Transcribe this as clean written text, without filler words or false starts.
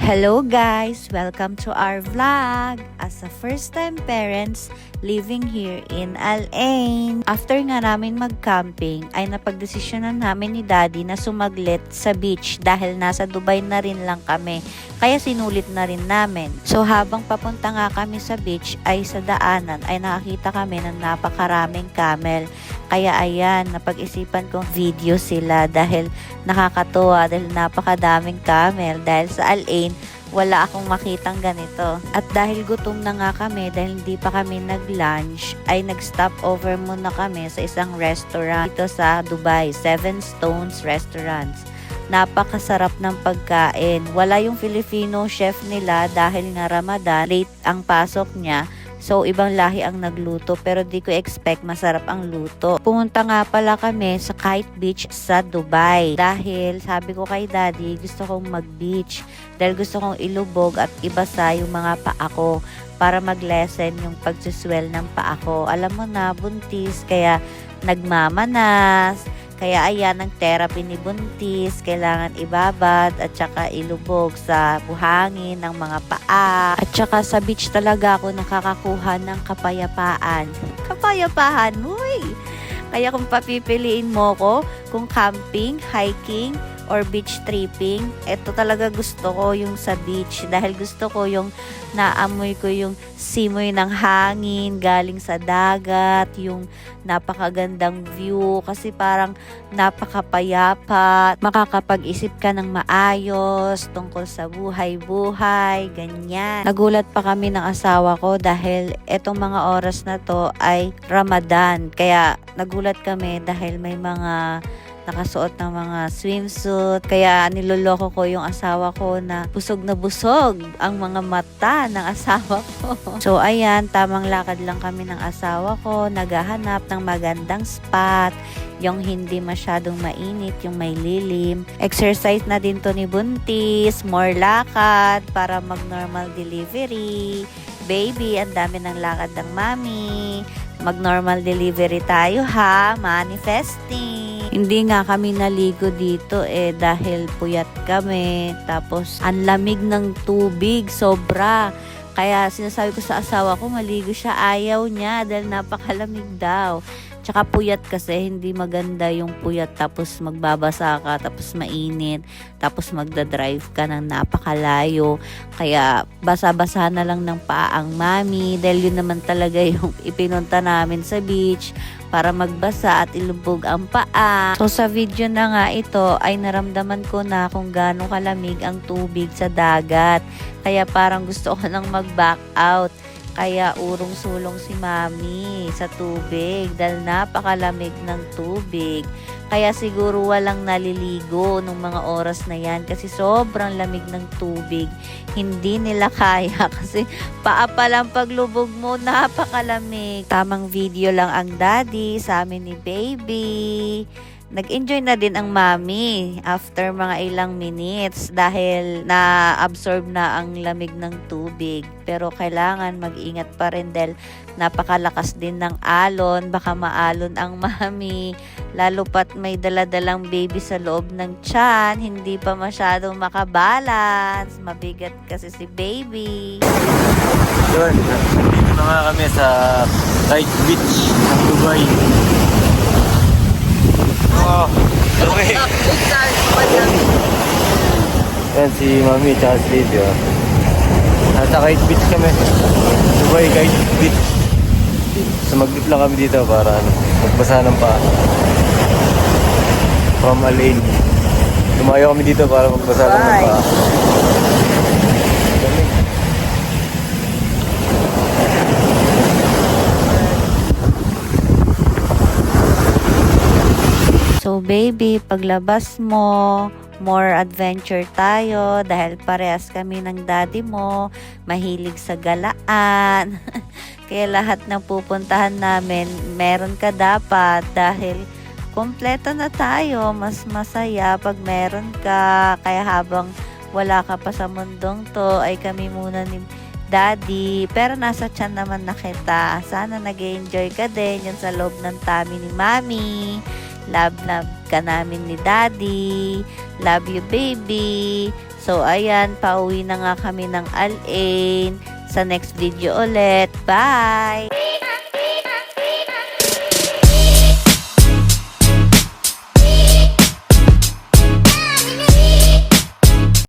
Hello guys! Welcome to our vlog! As a first-time parents living here in Al-Ain. After nga namin mag-camping, ay napagdesisyonan namin ni Daddy na sumaglit sa beach dahil nasa Dubai na rin lang kami. Kaya sinulit na rin namin. So habang papunta nga kami sa beach ay sa daanan ay nakakita kami ng napakaraming camel. Kaya ayan, napag-isipan kong video sila dahil nakakatuwa dahil napakadaming camel dahil sa Al-Ain wala akong makitang ganito. At dahil gutom na nga kami, dahil hindi pa kami nag-lunch, ay nag-stop over muna kami sa isang restaurant dito sa Dubai, Seven Stones Restaurants. Napakasarap ng pagkain. Wala yung Filipino chef nila dahil nga Ramadan, late ang pasok niya. So, ibang lahi ang nagluto pero di ko expect masarap ang luto. Pumunta nga pala kami sa Kite Beach sa Dubai. Dahil sabi ko kay Daddy, gusto kong mag-beach. Dahil gusto kong ilubog at ibasa yung mga paa ko para mag-lessen yung pagsuswell ng paa ko. Alam mo na, buntis, kaya nagmamanas. Kaya ayan, ang therapy ni buntis, kailangan ibabad at saka ilubog sa buhangin ng mga paa. At saka sa beach talaga ako nakakakuha ng kapayapaan. Kapayapaan, uy! Kaya kung papipiliin mo ko, kung camping, hiking, or beach tripping, ito talaga gusto ko yung sa beach dahil gusto ko yung naamoy ko yung simoy ng hangin galing sa dagat, yung napakagandang view kasi parang napakapayapa, makakapag-isip ka ng maayos tungkol sa buhay-buhay, ganyan. Nagulat pa kami ng asawa ko dahil etong mga oras na to ay Ramadan, kaya nagulat kami dahil may mga nakasuot ng mga swimsuit. Kaya niloloko ko yung asawa ko na busog ang mga mata ng asawa ko. So ayan, tamang lakad lang kami ng asawa ko. Naghahanap ng magandang spot. Yung hindi masyadong mainit, yung may lilim. Exercise na din to ni buntis. More lakad para mag-normal delivery. Baby, ang dami ng lakad ng mami. Mag-normal delivery tayo ha. Manifesting. Hindi nga kami naligo dito dahil puyat kami. Tapos ang lamig ng tubig, sobra. Kaya sinasabi ko sa asawa ko, maligo siya. Ayaw niya dahil napakalamig daw. Tsaka puyat kasi, hindi maganda yung puyat tapos magbabasa ka, tapos mainit, tapos magdadrive ka ng napakalayo. Kaya basa-basa na lang ng paa ang mami dahil yun naman talaga yung ipinunta namin sa beach para magbasa at ilubog ang paa. So sa video na nga ito ay naramdaman ko na kung gaano kalamig ang tubig sa dagat. Kaya parang gusto ko nang mag-back out. Kaya urong-sulong si mami sa tubig dahil napakalamig ng tubig. Kaya siguro walang naliligo nung mga oras na yan kasi sobrang lamig ng tubig. Hindi nila kaya kasi paa pa lang paglubog mo, napakalamig. Tamang video lang ang daddy sa amin ni baby. Nag-enjoy na din ang mami after mga ilang minutes dahil na-absorb na ang lamig ng tubig. Pero kailangan mag-ingat pa rin dahil napakalakas din ng alon. Baka maalon ang mami. Lalo pat may daladalang baby sa loob ng tiyan. Hindi pa masyadong makabalance. Mabigat kasi si baby. Yun, dito na nga kami sa Kite Beach ng Dubai. Oh, okay. Yan si Mami tsaka si Baby. Nasa Kite Beach kami. Dubai Kite Beach. So mag-dip lang kami dito para magbasa ng paa. From Al-Ain. Tumayo kami dito para magbasa lang ng paa. So baby, paglabas mo, more adventure tayo dahil parehas kami ng daddy mo, mahilig sa galaan. Kaya lahat ng pupuntahan namin, meron ka dapat dahil kompleto na tayo. Mas masaya pag meron ka. Kaya habang wala ka pa sa mundong to, ay kami muna ni daddy. Pero nasa tiyan naman na kita. Sana nag-enjoy ka din yan sa loob ng tummy ni mami. Love ka namin ni daddy. Love you, baby. So, So, ayan, pauwi na nga kami ng Al Ain. Sa next video ulit. Bye!